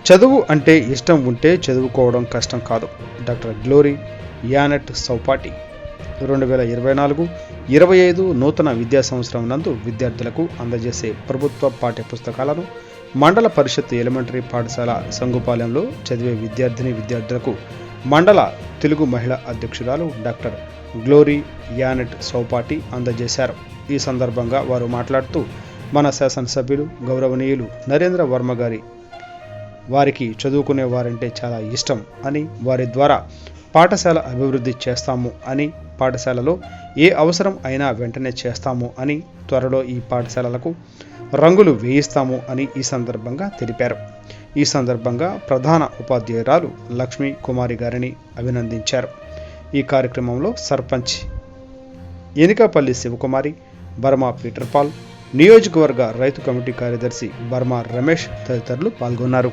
చదువు అంటే ఇష్టం ఉంటే చదువుకోవడం కష్టం కాదు. డాక్టర్ గ్లోరీ యానెట్ సౌపాటి 2024-25 నూతన విద్యా సంవత్సరం నందు విద్యార్థులకు అందజేసే ప్రభుత్వ పాఠ్య పుస్తకాలను మండల పరిషత్ ఎలిమెంటరీ పాఠశాల సంగుపాలెంలో చదివే విద్యార్థులకు మండల తెలుగు మహిళా అధ్యక్షురాలు డాక్టర్ గ్లోరీ యానెట్ సౌపాటి అందజేశారు. ఈ సందర్భంగా వారు మాట్లాడుతూ, మన శాసనసభ్యులు గౌరవనీయులు నరేంద్ర వర్మ గారి వారికి చదువుకునే వారంటే చాలా ఇష్టం అని, వారి ద్వారా పాఠశాల అభివృద్ధి చేస్తాము అని, పాఠశాలలో ఏ అవసరం అయినా వెంటనే చేస్తాము అని, త్వరలో ఈ పాఠశాలలకు రంగులు వేయిస్తాము అని ఈ సందర్భంగా తెలిపారు. ఈ సందర్భంగా ప్రధాన ఉపాధ్యాయురాలు లక్ష్మీ కుమారి గారిని అభినందించారు. ఈ కార్యక్రమంలో sarpanch ఎనికాపల్లి Sivakumari, Burma Peter Paul, నియోజకవర్గ రైతు కమిటీ కార్యదర్శి బర్మా రమేష్ తదితరులు పాల్గొన్నారు.